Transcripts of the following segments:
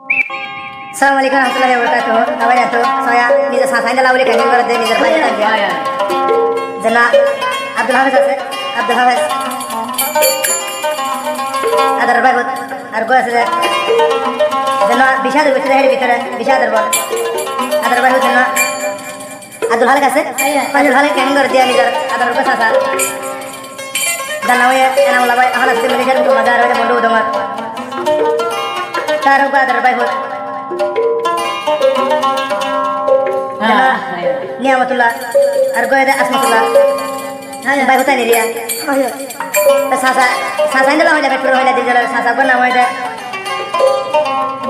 Assalamualaikum warahmatullahi wabarakatuh. Apa ya tuh? Saya নিজে সাসাইন দালা বলে ক্যান্সেল করে দেয় নিজের ভাই থাকবে জানা আব্দুল হাফেজ আছে আব্দুল হাফেজ আদার ভাই আর গো আছে জানা বিশাদের ভিতরে হেড ভিতরে বিশাদের বল আদার ভাই জানা আব্দুল হালেক আছে আব্দুল হালেক ক্যান্সেল করে দেয় নিজের আদার গো সাসা জানা ওই এনামুল্লাহ ভাই আহলা সিস্টেম নিজের তো মজা আর বন্ধু উদমার তার উপর আদার ভাই নিয়ামতুল্লাহ আর গোয়েদা আসমতুল্লাহ ভাই হতা নিরিয়া সাসা সাসা ইন্দলা হইলা বেটুর হইলা দিজল সাসা গো নাম হইদা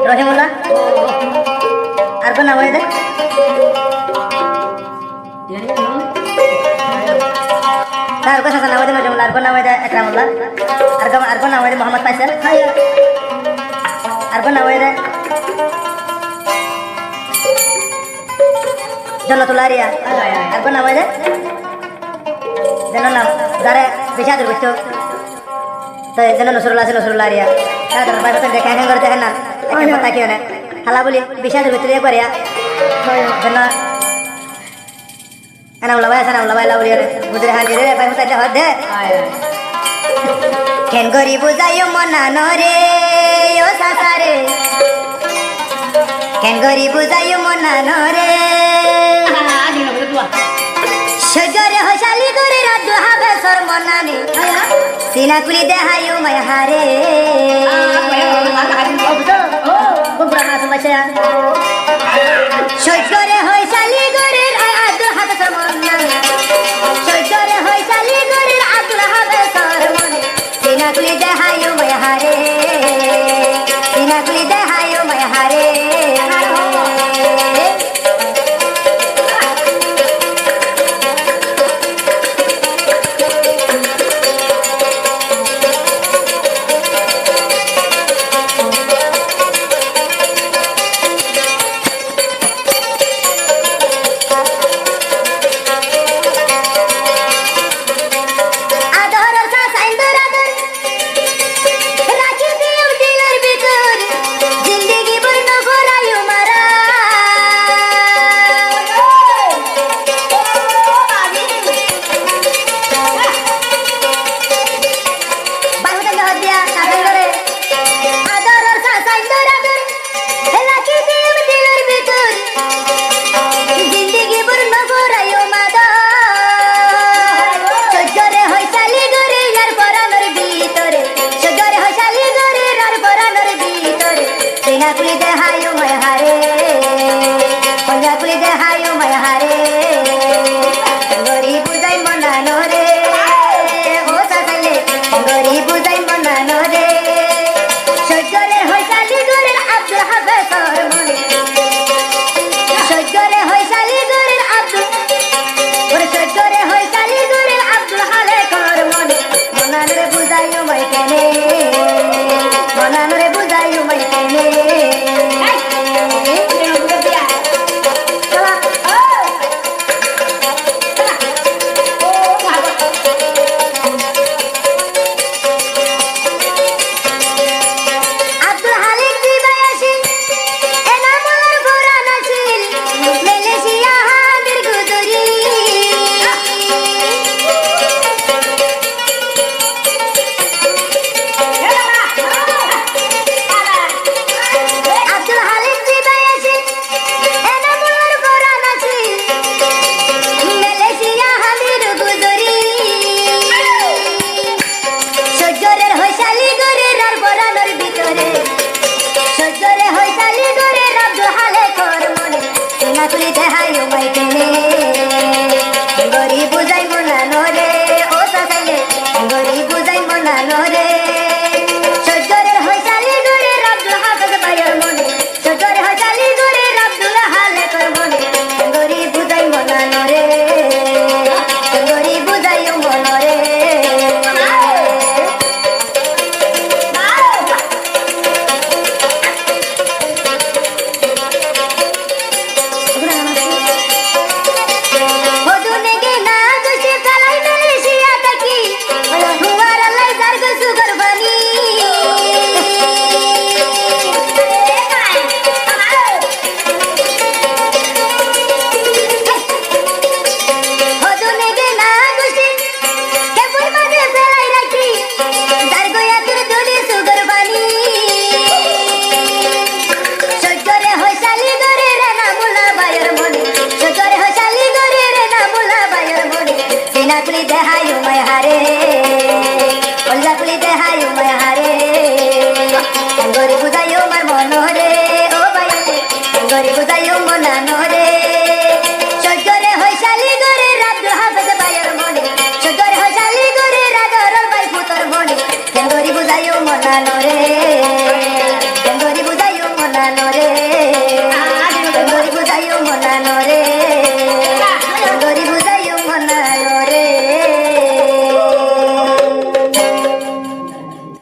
রহিমুল্লাহ আর গো নাম হইদা তার গো সাসা নাম হইদা নজমুল্লাহ আর গো নাম হইদা একরামুল্লাহ আর গো নাম হইদা মোহাম্মদ ফাইসাল আর গো নাম হইদা জন্নতুল্লাহ রিয়া আর কোন নাম হইছে জানার নাম যারা বিশাদের বুঝতো তো যেন নসরুল্লাহ আছে নসরুল্লাহ রিয়া তাদের ভাই কথা দেখা হ্যাং করে দেখেন না একটা কথা কি না হালা বলি বিশাদের ভিতরে করিয়া যেন এনাউল্লাহ ভাই লাউলিয়া বুঝরে হান রে ভাই কথা হদ দে কেন করি বুঝাইও মনা নরে ও সাসারে কেন করি বুঝাইও মনা নরে সজরে হসালি করে রাজু হবে সরমনানি সিনাকুলি দেহায়ু মায়াহারে সজরে হসালি করে রাজু হবে সরমনানি সজরে হসালি করে রাজু হবে সরমনানি সিনাকুলি দেহায়ু মায়াহারে সিনাকুলি দেহায়ু মায়াহারে সিনাকুলি দেহায়ু মায়াহারে সিনাকুলি দেহায়ু মায়াহারে গরি বুঝাই মনা নরে ও সাসাইলে গরি বুঝাই মনা নরে সজরে হইসালি গরের আব্দুল হাফেজ সরমনে সজরে হইসালি গরের আব্দুল ওরে সজরে হইসালি গরের আব্দুল হালেক সরমনে মনা নরে বুঝাইও মাই কেনে মনা নরে বুঝাইও মাই কেনে সিনাকুলি দেহায়ু মাই কেনে গরি বুঝাই মনা নরে ও সাসাইলে গরি বুঝাই মনা নরে সজরে হইসালি গরে আব্দুল হাফেজ ভাইয়ের মনে সজরে হইসালি গরে আব্দুল হালেক মনে গরি বুঝাই মনা নরে গরি বুঝাই মনা রে গরি বুঝাইও মার মনরে ও বাইরে গরি বুঝাইও মনানরে সজরে হইসালি গরে রাত হাফেজ বাইর মনে সজরে হইসালি গরে রাজর বাই পুতর মনে গরি বুঝাইও মনানরে গরি বুঝাইও মনানরে